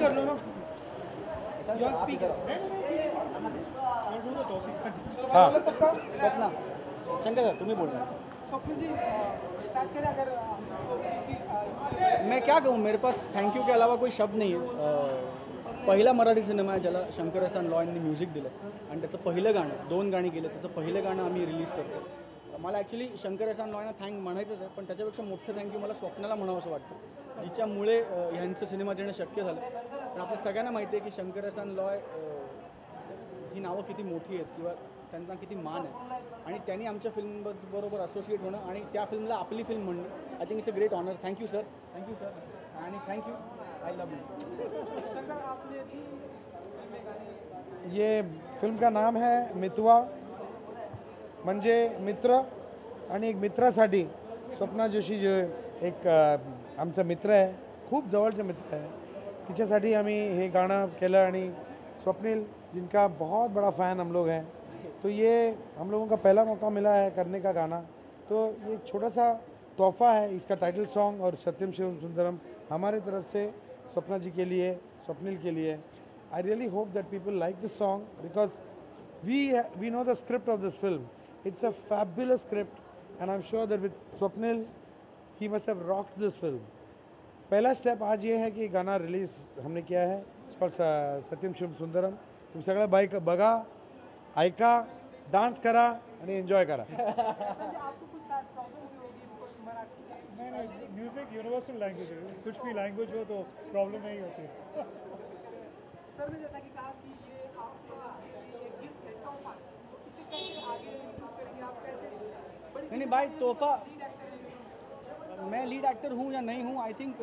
कर लो ना हाँ स्वप्ना शंकर सर तुम्हें बोल रहे हैं स्वप्न जी स्टार्ट करें अगर मैं क्या कहूँ मेरे पास थँक यू के अलावा कोई शब्द नाही आहे पहिला मराठी सिनेमा आहे ज्याला शंकर एहसान लॉ यांनी म्युझिक दिलं आणि त्याचं पहिलं गाणं 2 गाणी गेले त्याचं पहिलं गाणं आम्ही रिलीज करतो मला ॲक्च्युली शंकर एहसान लॉ यांना थँक म्हणायचंच आहे पण त्याच्यापेक्षा मोठं थँक्यू मला स्वप्नाला म्हणावं असं वाटतं जिच्यामुळे ह्यांचं सिनेमा देणं शक्य झालं पण आपल्या सगळ्यांना माहिती आहे की शंकर एहसान लॉ ही नावं किती मोठी आहेत किंवा त्यांना किती मान आहे आणि त्यांनी आमच्या फिल्मबरोबर असोसिएट होणं आणि त्या फिल्मला आपली फिल्म म्हणणं I think it's a great honour thank you sir आणि थँक्यू आई लव यू ये फिल्म का नाम है मितवा म्हणजे मित्र आणि एक मित्रासाठी स्वप्ना जोशी जो एक आमचा मित्र आहे खूप जवळचा मित्र आहे तिच्यासाठी आम्ही हे गाणं केलं आणि स्वप्निल जिनका बहुत बड़ा फ़ैन हम लोग हैं तो ये हम लोगों का पहला मौका मिला है करने का गाना तो ये एक छोटा सा तोहफ़ा है इसका टाइटल सॉन्ग और सत्यम शिवम सुंदरम हमारे तरफ से स्वप्ना जी के लिए स्वप्निल के लिए I really hope that people like this song because we know the script of this film it's a fabulous script and I am sure that with Swapnil he must have rocked this film पहला step आज ये है कि गाना release हमने किया है सत्यम शिवम सुंदरम तुम सगळं बाईक बघा ऐका डान्स करा आणि एन्जॉय करा नहीं म्यूजिक यूनिवर्सल लैंग्वेज है कुछ भी लैंग्वेज हो तो प्रॉब्लम नहीं होती सर ने जैसा कि कहा कि ये आपके ये गिफ्ट है तोहफा इसे कैसे आगे improve करेंगे आप कैसे नहीं भाई तोहफा मैं लीड एक्टर हूँ या नहीं हूँ आई थिंक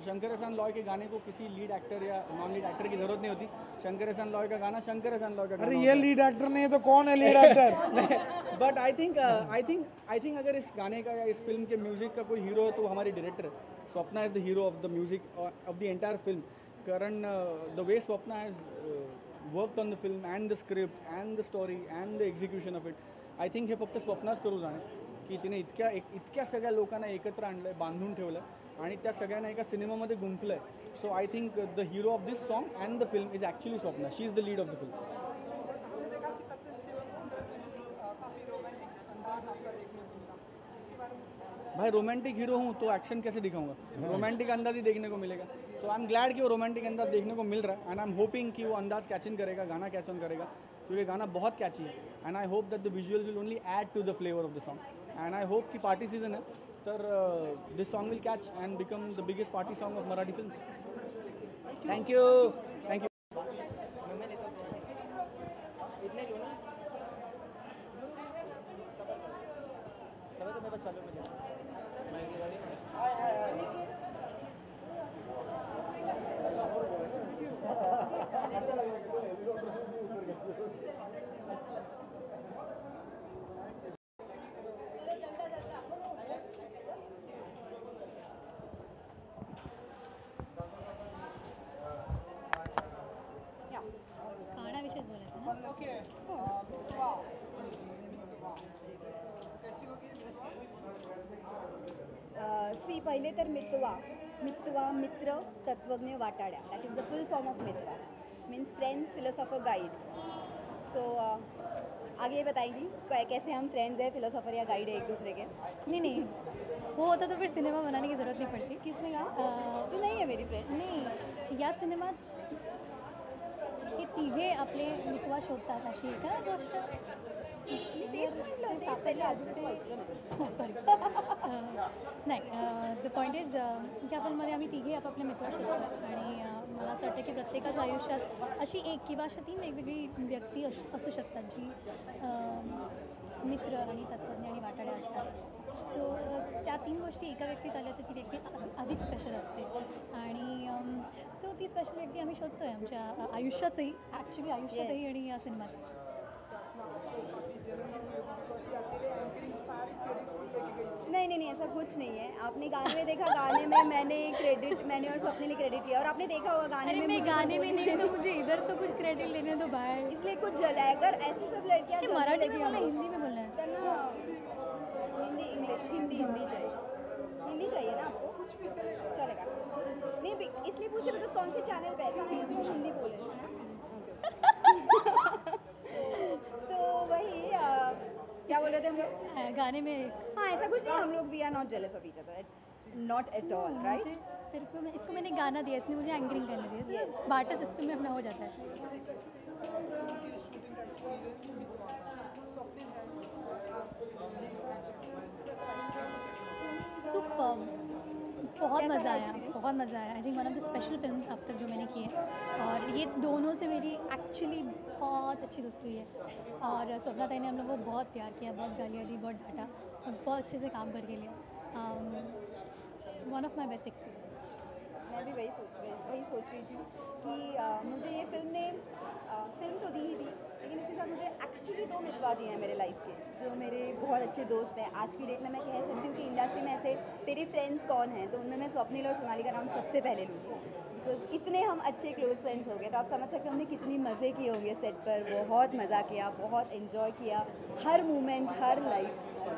शंकर एहसान लॉय के गाने को किसी लीड एक्टर या नॉन लीड एक्टर की ज़रूरत नहीं होती शंकर एहसान लॉय का गाना शंकर एहसान लॉय का गाना अरे ये लीड एक्टर नहीं है तो कौन है lead actor but I think अगर इस गाने का या इस फिल्म के म्यूज़िक का कोई हीरो है तो वो हमारे डायरेक्टर है Swapna is the hero of the music of the entire film कारण the way Swapna has worked on the film and the script and the story and the execution of it I think हे फक्त स्वप्नाच करू जाणे की तिने इतक्या सगळ्या लोकांना एकत्र आणलं आहे बांधून ठेवलं आणि त्या सगळ्यांना एका सिनेमामध्ये गुंफलं आहे so I think the hero of this song and the film is actually Swapna she is the lead of the film भाई रोमांटिक हीरो हूँ तो एक्शन कैसे दिखाऊंगा रोमांटिक अंदाज ही देखने को मिलेगा तो आई एम ग्लैड कि वो रोमांटिक अंदाज देखने को मिल रहा है एंड आई एम होपिंग कि वो अंदाज कैच इन करेगा गाना कैच ऑन करेगा क्योंकि गाना बहुत कैची है and I hope that the visuals will only add to the flavour of the song and I hope कि पार्टी सीजन है तर this song will catch and become the biggest party song of Marathi films thank you गाण्याविषयीच बोलायचं ना okay कैसी होगी सी पहिले तर मितवा मितवा मित्र तत्वज्ञ वाटाड्या that is the full form of Mitwa means friends philosopher guide so आगे बताएंगी कैसे हम फ्रेंड्स हैं फिलोसोफर या गाइड है एक दूसरे के नहीं वो होता तो फिर सिनेमा बनाने की ज़रूरत नहीं पड़ती किसने कहा तू नहीं है मेरी फ्रेंड नाही या सिनेमात हे तिघे आपले मितवा शोधतात अशी आहे का गोष्ट हो सॉरी नाही द पॉईंट इज ज्या फिल्ममध्ये आम्ही तिघे आपापले मितवा शोधतो आणि मला असं वाटतं की प्रत्येकाच्या आयुष्यात अशी एक किंवा अशा 3 वेगवेगळी व्यक्ती असू शकतात जी मित्र आणि तत्त्वज्ञ आणि वाटाड्या असतात सो त्या 3 गोष्टी एका व्यक्तीत आल्या तर ती व्यक्ती अधिक स्पेशल असते आणि सो ती स्पेशल व्यक्ती आम्ही शोधतो आहे आमच्या आयुष्यातही ॲक्च्युली आयुष्यातही आणि या सिनेमात नहीं ऐसा कुछ नहीं है आपने गाने में देखा गाने में मैंने और स्वप्ने ने क्रेडिट लिया और आपने देखा होगा गाने में मैं गाने में नहीं तो मुझे इधर तो कुछ क्रेडिट लेने दो भाई इसलिए कुछ जला है अगर ऐसी सब लड़कियां मराठी में बोला हिंदी में बोलना है हिंदी इंग्लिश हिंदी चाहिए हिंदी चाहिए ना आपको? कुछ भी चलेगा। नहीं इसलिए पूछे बिकॉज कौन से चैनल पे, ऐसा नहीं है कि हम हिंदी बोले है ना। तो वही क्या बोल रहे थे हम लोग? गाने में हाँ ऐसा कुछ नहीं, हम लोग we are not jealous of each other, not at all, right? तेरे को इसको मैंने गाना दिया, इसने मुझे एंकरिंग करने दिया, बार्टर सिस्टम में अपना हो जाता है। सुपर, बहुत मज़ा आया, बहुत मज़ा आया। I think one of the special films अब तक जो मैंने की है, और ये दोनों से मेरी एक्चुअली बहुत अच्छी दोस्ती हुई है। और स्वप्ना ताई ने हम लोगों को बहुत प्यार किया, बहुत गालियाँ दी, बहुत डांटा, और बहुत अच्छे से काम करके लिया। One of my best experiences. मैं भी वही सोच रही थी कि मुझे ये फिल्म ने फिल्म तो दी ही थी, लेकिन इसके साथ मुझे एक्चुअली 2 मितवा दिए हैं मेरे लाइफ के, जो मेरे बहुत अच्छे दोस्त हैं। आज की डेट में मैं कह सकती हूँ कि इंडस्ट्री में ऐसे तेरे फ्रेंड्स कौन हैं, तो उनमें मैं स्वप्निल और सोनाली का नाम सबसे पहले लूँगी, बिकॉज इतने हम अच्छे क्लोज फ्रेंड्स हो गए। तो आप समझ सकते हैं हमने कितनी मज़े किए होंगे सेट पर, बहुत मज़ा किया, बहुत इन्जॉय किया, हर मोमेंट, हर लाइफ,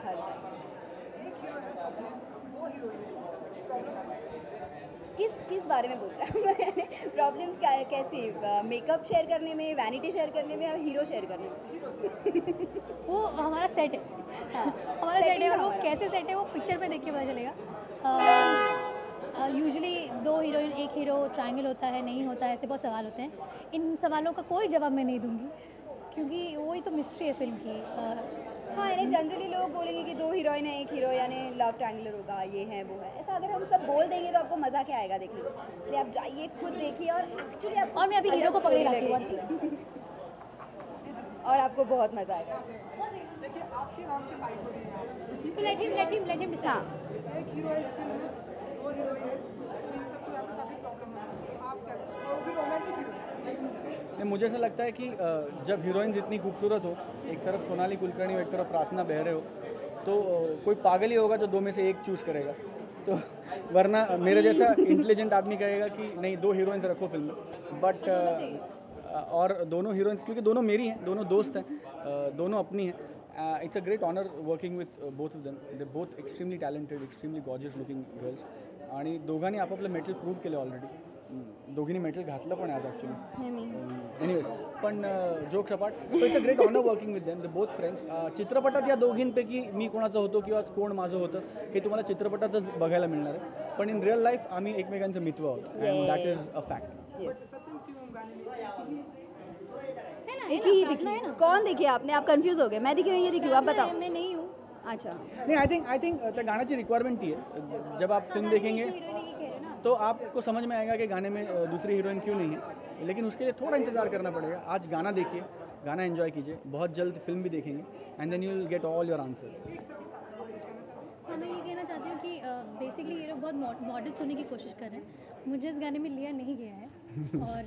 हर टाइम। किस बारे में बोल रहा हूँ मैंने? प्रॉब्लम्स क्या है, कैसी? मेकअप शेयर करने में, वैनिटी शेयर करने में, या हीरो शेयर करने में? वो हमारा सेट है, हाँ हमारा सेट है, और वो कैसे सेट है वो पिक्चर में देख के पता चलेगा। यूजुअली 2 हीरोइन 1 हीरो, ट्रायंगल होता है, नहीं होता है, ऐसे बहुत सवाल होते हैं। इन सवालों का कोई जवाब मैं नहीं दूंगी, क्योंकि वही तो मिस्ट्री है फिल्म की। हाँ यानी जनरली लोग बोलेंगे कि 2 हीरोइन है, 1 हीरो, यानी लव ट्रायंगल होगा, ये है वो है, ऐसा अगर हम सब बोल देंगे तो आपको मज़ा क्या आएगा देखने में? इसलिए आप जाइए, खुद देखिए, और एक्चुअली आप, और मैं अभी हीरो को पकड़े लाती हूँ और आपको बहुत मज़ा आएगा। देखिए आपके नाम की फाइट हो रही है यहाँ पे। तो लेट हिम डिसाइड। हाँ एक हीरो है इस फिल्म में, 2 हीरोइन है, तो इन सबको यहाँ पे काफ़ी प्रॉब्लम है। आप क्या कुछ, और भी रोमांटिक हीरो। मुझे ऐसा लगता है कि जब हीरोइंस इतनी खूबसूरत हो, एक तरफ सोनाली कुलकर्णी हो, एक तरफ प्रार्थना बेहरे हो, तो कोई पागल ही होगा जो 2 में से एक चूज़ करेगा। तो वरना मेरे जैसा इंटेलिजेंट आदमी कहेगा कि नहीं 2 हीरोइंस रखो फिल्म में, बट और दोनों हीरोइंस, क्योंकि दोनों मेरी हैं, दोनों दोस्त हैं, दोनों अपनी हैं। It's a great honour working with both of them. They both extremely talented, extremely gorgeous looking girls, आणि दोघांनी आपापलं मेटल प्रूव्ह केलं ऑलरेडी. दोघींनी मेटल घातलं पण आज ॲक्च्युली. एनिवेज, पण jokes apart, so it's a great honour working with them. They both friends. चित्रपटात या दोघींपैकी मी कोणाचं होतो किंवा कोण माझं होतं हे तुम्हाला चित्रपटातच बघायला मिळणार आहे, पण इन रिअल लाईफ आम्ही एकमेकांचं मित्र आहोत, and that is a fact. Satyam Shivam गाने में एक ही दिखी है ना? कौन देखी आपने? आप कंफ्यूज हो गए। मैं दिखी हुई, ये दिखी हुई, आप बताओ। मैं नहीं हूँ। अच्छा, नहीं, आई थिंक त्या गाण्याची रिक्वायरमेंट ही है. जब आप फिल्म देखेंगे तो आपको समझ में आएगा कि गाने में दूसरी हीरोइन क्यों नहीं है, लेकिन उसके लिए थोड़ा इंतज़ार करना पड़ेगा. आज गाना देखिए, गाना एंजॉय कीजिए, बहुत जल्द फिल्म भी देखेंगे, and then you will get all your answers. हाँ, मैं ये कहना चाहती हूँ कि बेसिकली ये लोग बहुत मॉडेस्ट होने की कोशिश कर रहे हैं. मुझे इस गाने में लिया नहीं गया है, और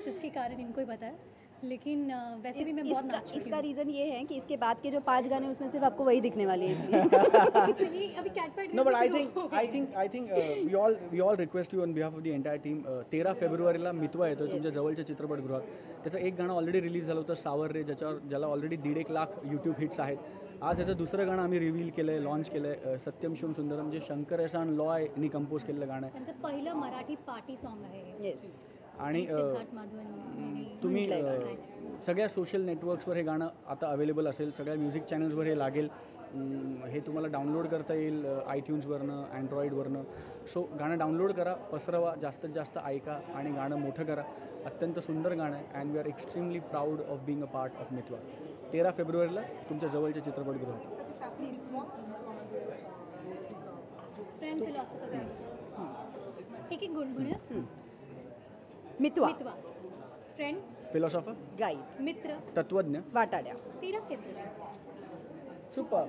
जिसके कारण इनको ही पता है, लेकिन वैसे भी मैं बहुत नाच चुकी इसका हूँ. रीज़न ये है कि इसके बाद के जो 5 गाने उसमें सिर्फ आपको वही दिखने वाले हैं, इसलिए। तो ये अभी cat fight. No, but I think we all request you on behalf of the entire team. 13 फेब्रुवारीला मितवा येतोय तुमच्या जवळच्या चित्रपटगृहात. त्याचं एक गाणं ऑलरेडी रिलीज झालं होतं, सावर रे, ज्याला ऑलरेडी 1.5 लाख यूट्यूब हिट्स आहेत. आज याचं दुसरं गाणं आम्ही रिव्हील केलं आहे, लॉन्च केलं आहे, सत्यम शिवम सुंदरम, जे शंकर एहसान लॉयनी कंपोज केलेलं गाणं आहे. त्यांचं पहिलं मराठी पार्टी सॉन्ग आहे हे. येस, आणि सिद्धार्थ माधवन तुम्ही सगळ्या सोशल नेटवर्क्सवर हे गाणं आता अवेलेबल असेल, सगळ्या म्युझिक चॅनल्सवर हे लागेल. हे तुम्हाला डाउनलोड करता येईल आयट्यून्सवरनं, अँड्रॉईडवरनं. सो गाणं डाउनलोड करा, पसरवा, जास्तीत जास्त ऐका आणि गाणं मोठं करा. अत्यंत सुंदर गाणं आहे, and we are extremely proud of being a part of Mitwa. 13 फेब्रुवारीला तुमच्या जवळच्या चित्रपटगृहात. Friend philosopher guide. एक एक गुणगुणूया. मितवा, फ्रेंड, फिलॉसॉफर, गाइड, मित्र, तत्वज्ञ, वाटाड्या. 13 फेब्रुवारी. सुपर.